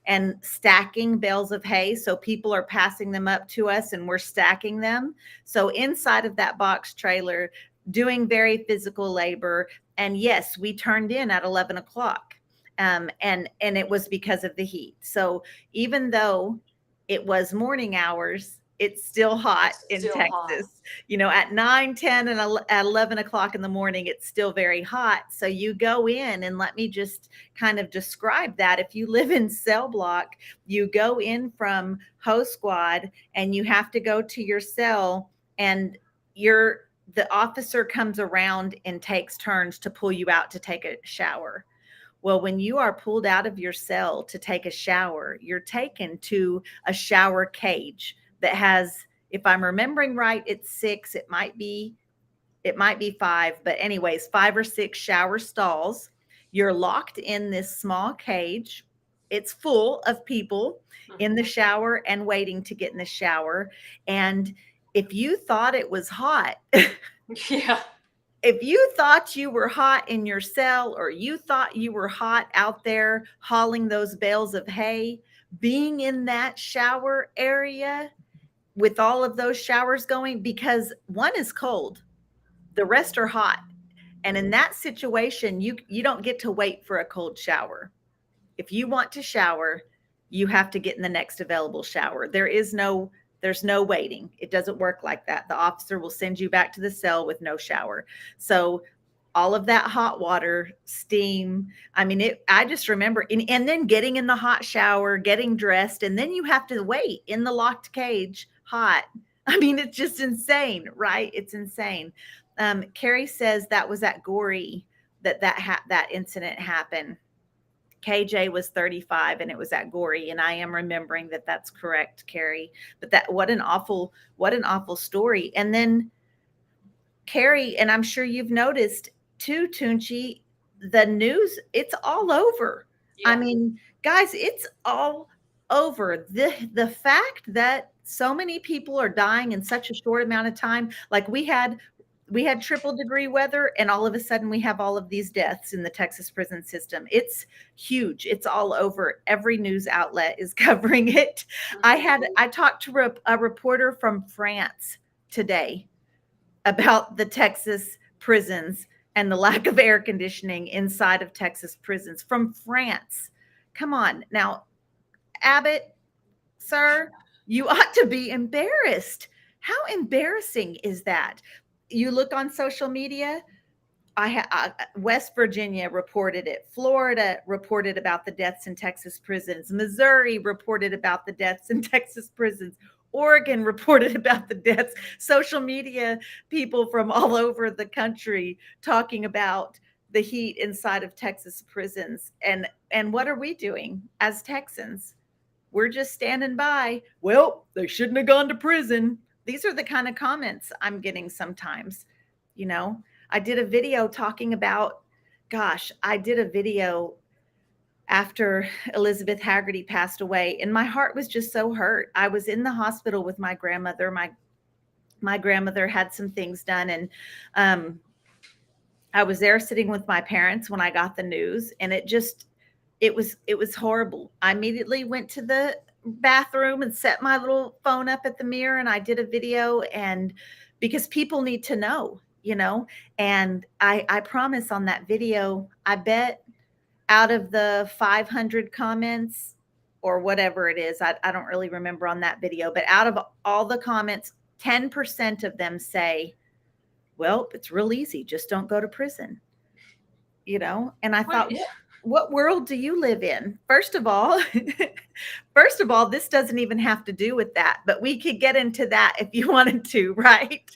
and stacking bales of hay. So people are passing them up to us and we're stacking them. So inside of that box trailer, doing very physical labor. And yes, we turned in at 11 o'clock. And it was because of the heat. So even though it was morning hours, it's still hot in Still Texas. hot. You know, at 9, 10, and at 11 o'clock in the morning, it's still very hot. So you go in, and let me just kind of describe that. If you live in cell block, you go in from Host Squad and you have to go to your cell, and the officer comes around and takes turns to pull you out to take a shower. Well, when you are pulled out of your cell to take a shower, you're taken to a shower cage that has, if I'm remembering right, it's 6. It might be 5, but anyways, 5 or 6 shower stalls. You're locked in this small cage. It's full of people in the shower and waiting to get in the shower. And if you thought it was hot, Yeah. if you thought you were hot in your cell, or you thought you were hot out there hauling those bales of hay, being in that shower area with all of those showers going, because one is cold, the rest are hot. And in that situation, you don't get to wait for a cold shower. If you want to shower, you have to get in the next available shower. There's no waiting. It doesn't work like that. The officer will send you back to the cell with no shower. So all of that hot water, steam. I mean, I just remember, and then getting in the hot shower, getting dressed, and then you have to wait in the locked cage, hot. I mean, it's just insane, right? It's insane. Carrie says that was at Gorey that incident happened. KJ was 35 and it was at Gorey. And I am remembering that that's correct, Carrie. But what an awful story. And then Carrie, and I'm sure you've noticed too, Toonche, the news, it's all over. Yeah. I mean, guys, it's all over. The fact that so many people are dying in such a short amount of time, like we had triple degree weather, and all of a sudden we have all of these deaths in the Texas prison system. It's huge. It's all over. Every news outlet is covering it. I talked to a reporter from France today about the Texas prisons and the lack of air conditioning inside of Texas prisons from France. Come on. Now, Abbott, sir, you ought to be embarrassed. How embarrassing is that? You look on social media, West Virginia reported it. Florida reported about the deaths in Texas prisons. Missouri reported about the deaths in Texas prisons. Oregon reported about the deaths. Social media people from all over the country talking about the heat inside of Texas prisons. And what are we doing as Texans? We're just standing by. Well, they shouldn't have gone to prison. These are the kind of comments I'm getting sometimes. You know, I did a video talking about, I did a video after Elizabeth Haggerty passed away, and my heart was just so hurt. I was in the hospital with my grandmother. My grandmother had some things done, and I was there sitting with my parents when I got the news, and it was horrible. I immediately went to the bathroom and set my little phone up at the mirror, and I did a video, and because people need to know, and I promise on that video, I bet out of the 500 comments or whatever it is, I don't really remember on that video, but out of all the comments, 10% of them say, well, it's real easy. Just don't go to prison, And I thought, Wait, what world do you live in? First of all, first of all, this doesn't even have to do with that, but we could get into that if you wanted to, right?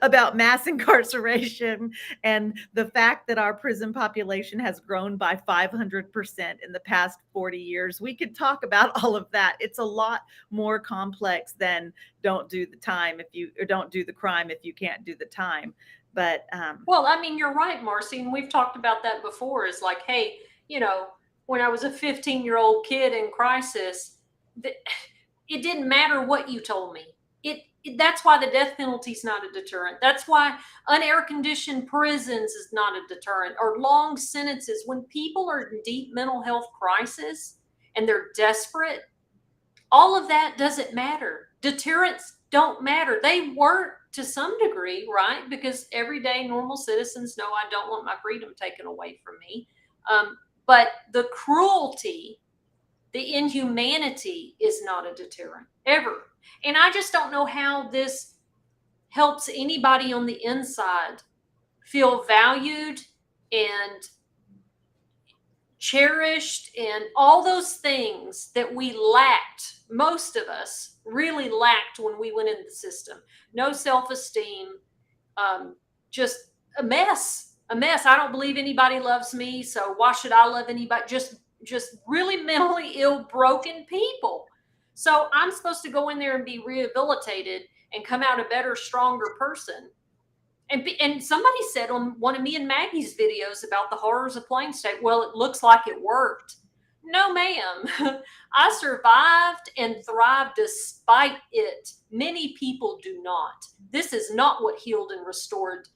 About mass incarceration and the fact that our prison population has grown by 500% in the past 40 years. We could talk about all of that. It's a lot more complex than don't do the time if you, or don't do the crime if you can't do the time. But well, I mean, you're right, Marcy, and we've talked about that before. Is like, hey, when I was a 15-year-old kid in crisis, it didn't matter what you told me. That's why the death penalty is not a deterrent. That's why unair conditioned prisons is not a deterrent, or long sentences. When people are in deep mental health crisis and they're desperate, all of that doesn't matter. Deterrents don't matter. They work to some degree, right? Because everyday normal citizens know I don't want my freedom taken away from me. But the cruelty, the inhumanity is not a deterrent ever. And I just don't know how this helps anybody on the inside feel valued and cherished and all those things that we lacked. Most of us really lacked when we went into the system. No self-esteem, just a mess. I don't believe anybody loves me, so why should I love anybody? Just really mentally ill, broken people. So I'm supposed to go in there and be rehabilitated and come out a better, stronger person. And somebody said on one of me and Maggie's videos about the horrors of Plain State, well, it looks like it worked. No, ma'am. I survived and thrived despite it. Many people do not. This is not what healed and restored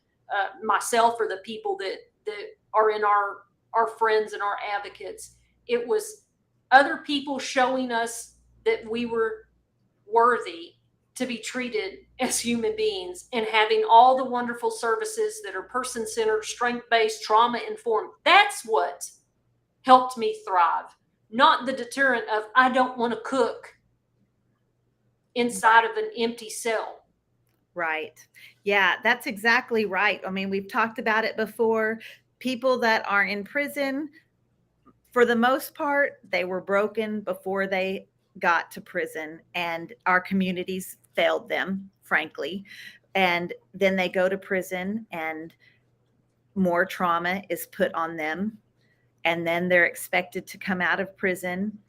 myself or the people that are in our friends and our advocates. It was other people showing us that we were worthy to be treated as human beings and having all the wonderful services that are person-centered, strength-based, trauma-informed. That's what helped me thrive, not the deterrent of I don't want to cook inside of an empty cell. Right. Yeah, that's exactly right. I mean, we've talked about it before. People that are in prison, for the most part, they were broken before they got to prison, and our communities failed them, frankly. And then they go to prison, and more trauma is put on them. And then they're expected to come out of prison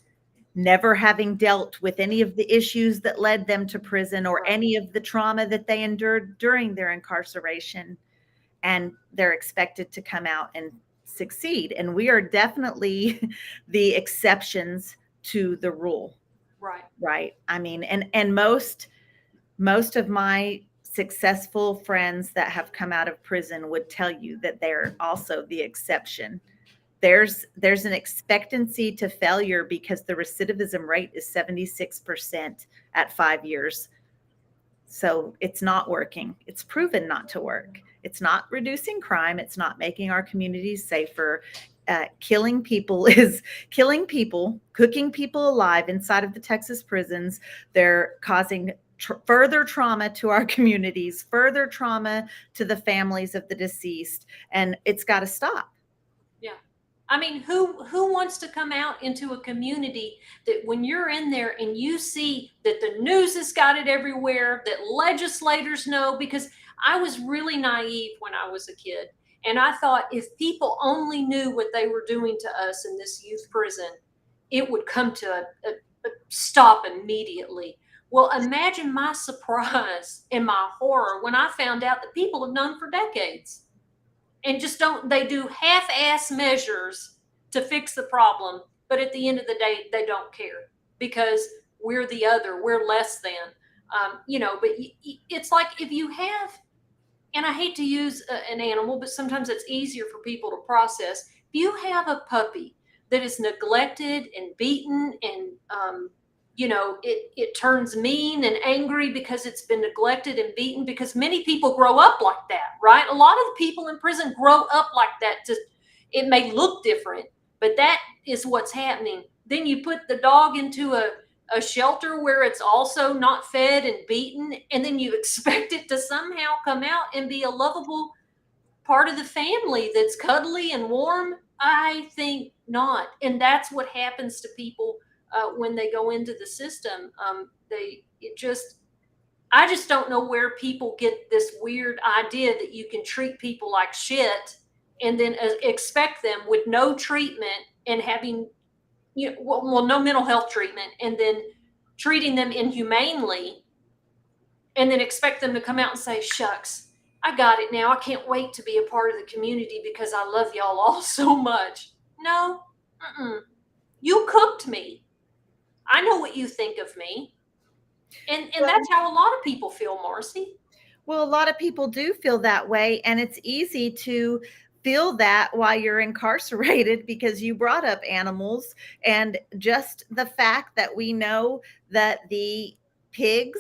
never having dealt with any of the issues that led them to prison or Right. any of the trauma that they endured during their incarceration. And they're expected to come out and succeed. And we are definitely the exceptions to the rule. Right. Right. I mean, and most of my successful friends that have come out of prison would tell you that they're also the exception. There's an expectancy to failure because the recidivism rate is 76% at 5 years. So it's not working. It's proven not to work. It's not reducing crime. It's not making our communities safer. Killing people is killing people, cooking people alive inside of the Texas prisons. They're causing further trauma to our communities, further trauma to the families of the deceased, and it's got to stop. Yeah. I mean, who wants to come out into a community that when you're in there and you see that the news has got it everywhere, that legislators know? Because I was really naive when I was a kid. And I thought if people only knew what they were doing to us in this youth prison, it would come to a stop immediately. Well, imagine my surprise and my horror when I found out that people have known for decades and just don't, they do half-ass measures to fix the problem, but at the end of the day they don't care because we're the other, we're less than. But it's like if you have and I hate to use an animal, but sometimes it's easier for people to process. If you have a puppy that is neglected and beaten, and it turns mean and angry because it's been neglected and beaten, because many people grow up like that, right? A lot of the people in prison grow up like that. Just, it may look different, but that is what's happening. Then you put the dog into a shelter where it's also not fed and beaten, and then you expect it to somehow come out and be a lovable part of the family that's cuddly and warm. I think not. And that's what happens to people when they go into the system. I just don't know where people get this weird idea that you can treat people like shit and then expect them with no treatment and having, no mental health treatment, and then treating them inhumanely, and then expect them to come out and say, shucks, I got it now. I can't wait to be a part of the community because I love y'all all so much. No, you cooked me. I know what you think of me. And Well, that's how a lot of people feel, Marcy. well, a lot of people do feel that way, and it's easy to feel that while you're incarcerated because you brought up animals and just the fact that we know that the pig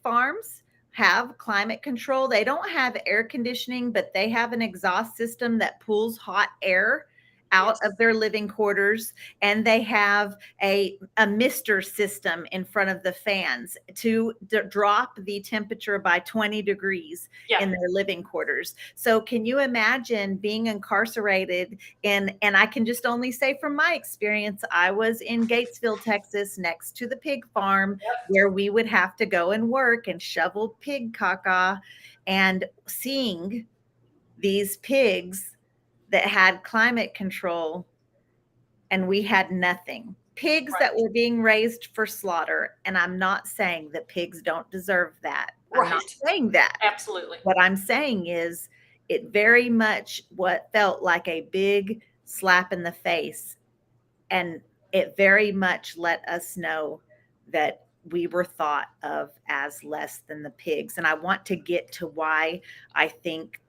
farms have climate control. They don't have air conditioning, but they have an exhaust system that pulls hot air out Yes. of their living quarters, and they have a mister system in front of the fans to drop the temperature by 20 degrees Yeah. in their living quarters. So can you imagine being incarcerated in, and I can just only say from my experience, I was in Gatesville, Texas, next to the pig farm where we would have to go and work and shovel pig caca, and seeing these pigs that had climate control and we had nothing. Pigs that Right. were being raised for slaughter. And I'm not saying that pigs don't deserve that. I'm not Right. saying that. Absolutely. What I'm saying is it very much what felt like a big slap in the face. And it very much let us know that we were thought of as less than the pigs. And I want to get to why I think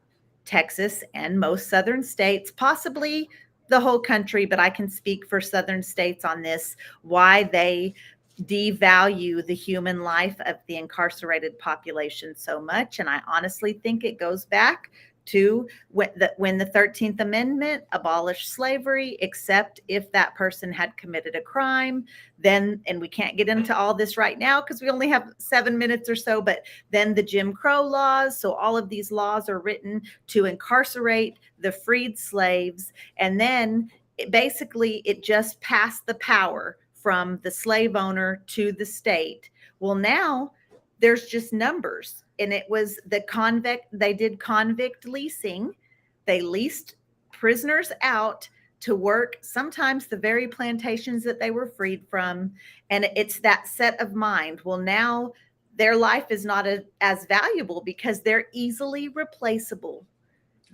Texas and most southern states, possibly the whole country, but I can speak for southern states on this, why they devalue the human life of the incarcerated population so much. And I honestly think it goes back to when the 13th Amendment abolished slavery, except if that person had committed a crime. Then, and we can't get into all this right now because we only have 7 minutes or so, but then the Jim Crow laws. So all of these laws are written to incarcerate the freed slaves. And then it just passed the power from the slave owner to the state. Well, now there's just numbers. And it was they did convict leasing. They leased prisoners out to work sometimes the very plantations that they were freed from. And it's that set of mind. Well, now their life is not as valuable because they're easily replaceable.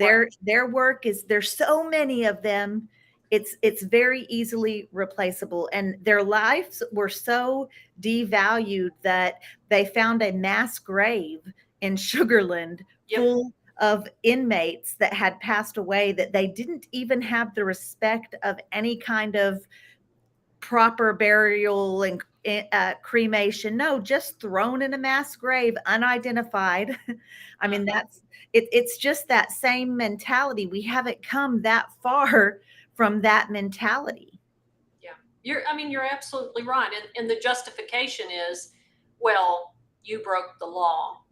Right. Their work is, there's so many of them, it's very easily replaceable, and their lives were so devalued that they found a mass grave in Sugarland Yep. full of inmates that had passed away, that they didn't even have the respect of any kind of proper burial and cremation. No, just thrown in a mass grave, unidentified. I mean, it's just that same mentality. We haven't come that far from that mentality. Yeah. You're absolutely right. And the justification is, well, you broke the law.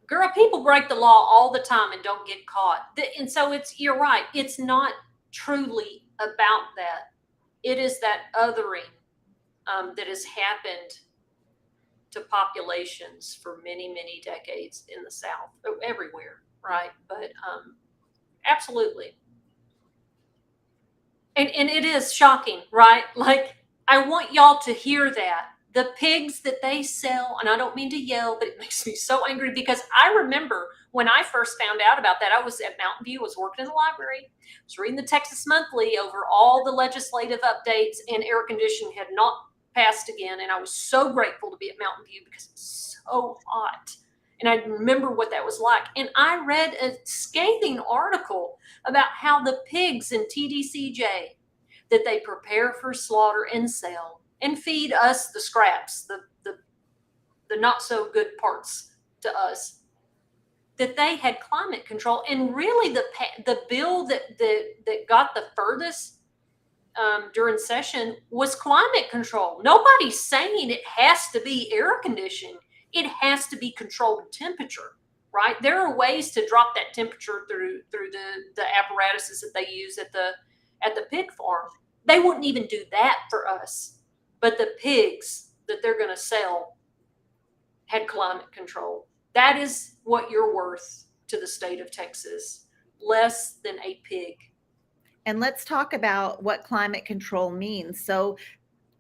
Girl, people break the law all the time and don't get caught. And so you're right. It's not truly about that. It is that othering that has happened to populations for many, many decades in the South, everywhere, right? But absolutely. And it is shocking, right? Like, I want y'all to hear that. The pigs that they sell, and I don't mean to yell, but it makes me so angry because I remember when I first found out about that, I was at Mountain View, was working in the library, was reading the Texas Monthly over all the legislative updates, and air conditioning had not passed again. And I was so grateful to be at Mountain View because it's so hot. And I remember what that was like. And I read a scathing article about how the pigs in TDCJ that they prepare for slaughter and sell and feed us the scraps, the not so good parts to us, that they had climate control. And really the bill that got the furthest during session was climate control. Nobody's saying it has to be air conditioned. It has to be controlled temperature, right? There are ways to drop that temperature through the apparatuses that they use at the pig farm. They wouldn't even do that for us. But the pigs that they're going to sell had climate control. That is what you're worth to the state of Texas, less than a pig. And let's talk about what climate control means. So,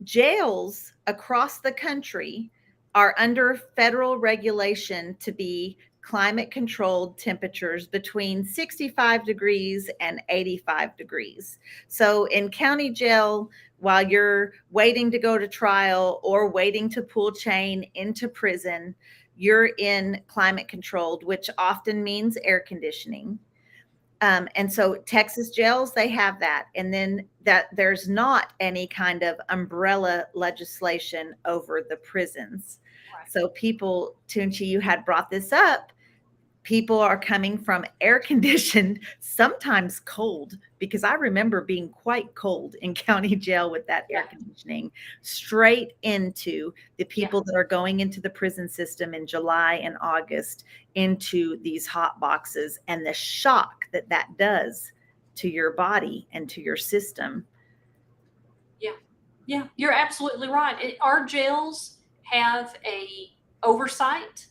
jails across the country are under federal regulation to be climate controlled temperatures between 65 degrees and 85 degrees. So, in county jail, while you're waiting to go to trial or waiting to pull chain into prison, you're in climate controlled, which often means air conditioning. And so Texas jails, they have that. And then that there's not any kind of umbrella legislation over the prisons. Right. So people, Toonche, you had brought this up. People are coming from air conditioned, sometimes cold, because I remember being quite cold in county jail with that air conditioning, straight into the people that are going into the prison system in July and August into these hot boxes, and the shock that that does to your body and to your system. Yeah, you're absolutely right. Our jails have a oversight.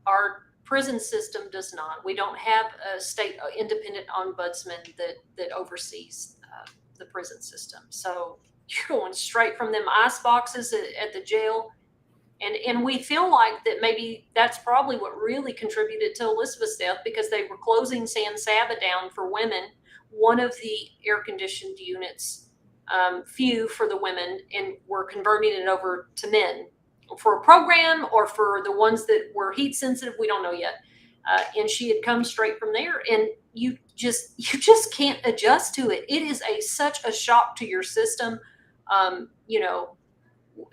Our prison system does not. We don't have a state independent ombudsman that oversees the prison system. So you're going straight from them ice boxes at the jail. And we feel like that maybe that's probably what really contributed to Elizabeth's death, because they were closing San Saba down for women. One of the air conditioned units, few for the women, and were converting it over to men for a program, or for the ones that were heat sensitive. We don't know yet. And she had come straight from there, and you just can't adjust to it. It is such a shock to your system.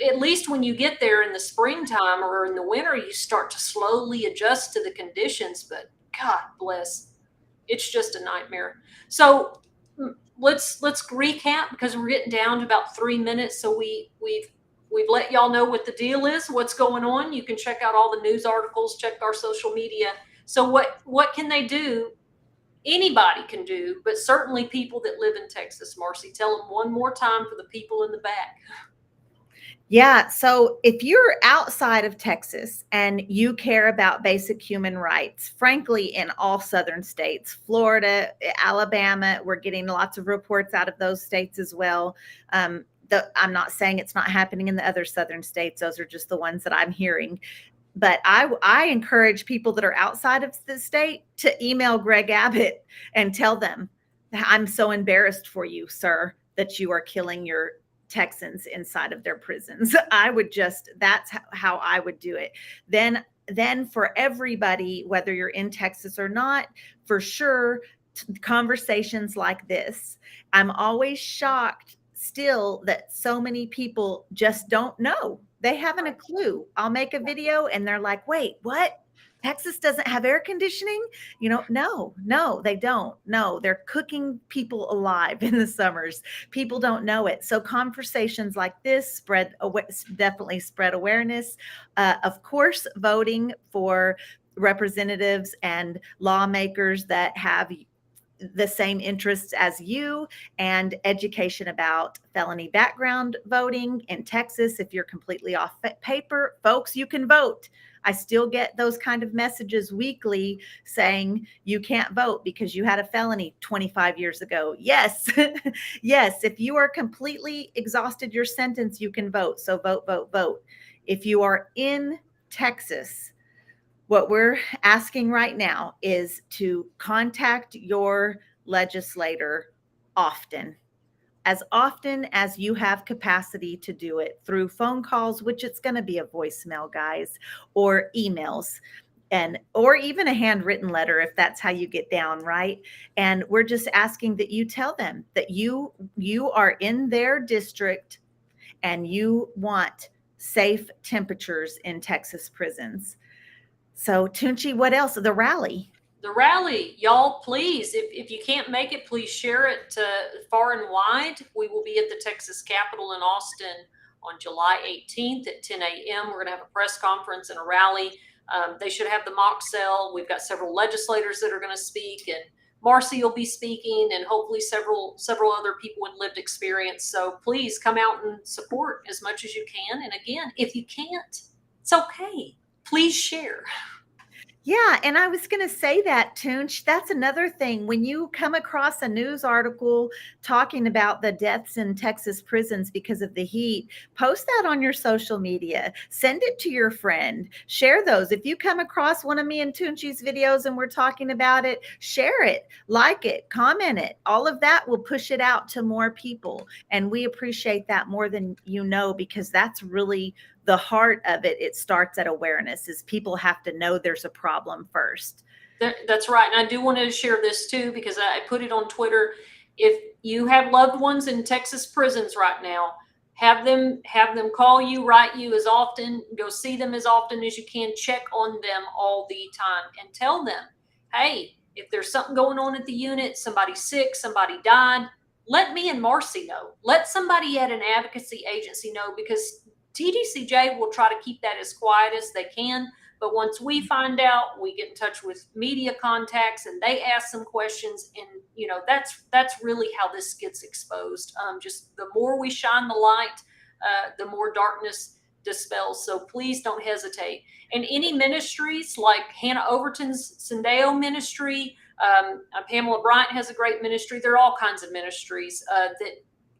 At least when you get there in the springtime or in the winter, you start to slowly adjust to the conditions. But God bless, it's just a nightmare. So let's recap, because we're getting down to about 3 minutes. So we've let y'all know what the deal is, what's going on. You can check out all the news articles, check our social media. So what can they do? Anybody can do, but certainly people that live in Texas. Marci, tell them one more time for the people in the back. Yeah. So if you're outside of Texas and you care about basic human rights, frankly, in all southern states, Florida, Alabama, we're getting lots of reports out of those states as well. I'm not saying it's not happening in the other southern states. Those are just the ones that I'm hearing. But I encourage people that are outside of the state to email Greg Abbott and tell them, I'm so embarrassed for you, sir, that you are killing your Texans inside of their prisons. That's how I would do it. Then for everybody, whether you're in Texas or not, for sure, conversations like this. I'm always shocked still that so many people just don't know. They haven't a clue. I'll make a video and they're like, wait, what? Texas doesn't have air conditioning? No, they don't. No, they're cooking people alive in the summers. People don't know it. So conversations like this definitely spread awareness. Of course, voting for representatives and lawmakers that have the same interests as you, and education about felony background voting in Texas. If you're completely off paper, folks, you can vote. I still get those kind of messages weekly saying you can't vote because you had a felony 25 years ago. Yes. Yes. If you are completely exhausted your sentence, you can vote. So vote. If you are in Texas, what we're asking right now is to contact your legislator often as you have capacity to do it, through phone calls, which it's going to be a voicemail, guys, or emails. and or even a handwritten letter if that's how you get down, right? And we're just asking that you tell them that you are in their district and you want safe temperatures in Texas prisons. So Tunchi, what else? The rally. The rally, y'all, please, if you can't make it, please share it far and wide. We will be at the Texas Capitol in Austin on July 18th at 10 a.m. We're going to have a press conference and a rally. They should have the mock sale. We've got several legislators that are going to speak, and Marci will be speaking, and hopefully several other people with lived experience. So please come out and support as much as you can. And again, if you can't, it's okay. Please share. Yeah, and I was going to say that, Toonch, that's another thing. When you come across a news article talking about the deaths in Texas prisons because of the heat, post that on your social media. Send it to your friend. Share those. If you come across one of me and Toonchi's videos and we're talking about it, share it, like it, comment it. All of that will push it out to more people. And we appreciate that more than you know, because that's really the heart of it. It starts at awareness, is people have to know there's a problem first. That's right. And I do want to share this too, because I put it on Twitter. If you have loved ones in Texas prisons right now, have them call you, write you as often, go see them as often as you can, check on them all the time, and tell them, hey, if there's something going on at the unit, somebody's sick, somebody died, let me and Marci know. Let somebody at an advocacy agency know, because TDCJ will try to keep that as quiet as they can. But once we find out, we get in touch with media contacts and they ask some questions. And, that's really how this gets exposed. Just the more we shine the light, the more darkness dispels. So please don't hesitate. And any ministries like Hannah Overton's Sendeo ministry, Pamela Bryant has a great ministry. There are all kinds of ministries that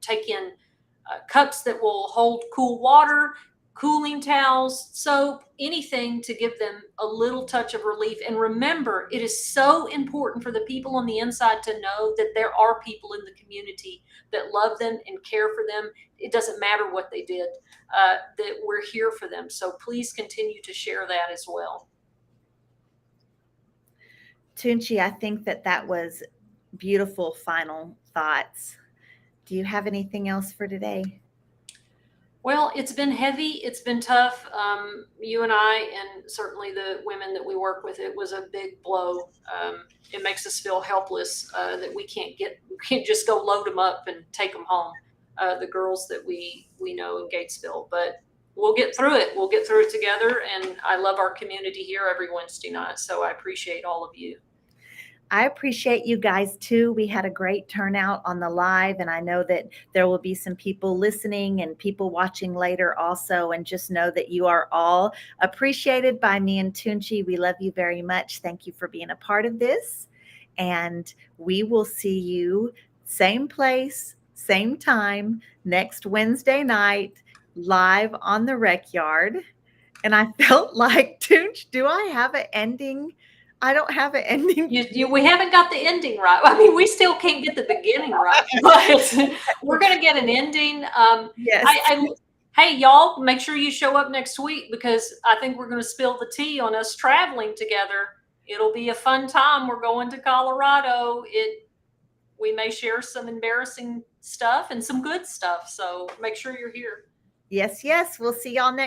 take in cups that will hold cool water, cooling towels, soap, anything to give them a little touch of relief. And remember, it is so important for the people on the inside to know that there are people in the community that love them and care for them. It doesn't matter what they did, that we're here for them. So please continue to share that as well. Tunchi, I think that was beautiful final thoughts. Do you have anything else for today? Well, it's been heavy. It's been tough. You and I, and certainly the women that we work with, it was a big blow. It makes us feel helpless that we can't just go load them up and take them home. The girls that we know in Gatesville, but we'll get through it. We'll get through it together. And I love our community here every Wednesday night. So I appreciate all of you. I appreciate you guys too. We had a great turnout on the live, and I know that there will be some people listening and people watching later also. And just know that you are all appreciated by me and Toonchi. We love you very much. Thank you for being a part of this. And we will see you same place, same time next Wednesday night, live on the Recyard. And I felt like, Toonch, do I have an ending? I don't have an ending. We haven't got the ending right. I mean, we still can't get the beginning right, but we're going to get an ending. Yes. Hey, y'all, make sure you show up next week, because I think we're going to spill the tea on us traveling together. It'll be a fun time. We're going to Colorado. We may share some embarrassing stuff and some good stuff. So make sure you're here. Yes, yes. We'll see y'all next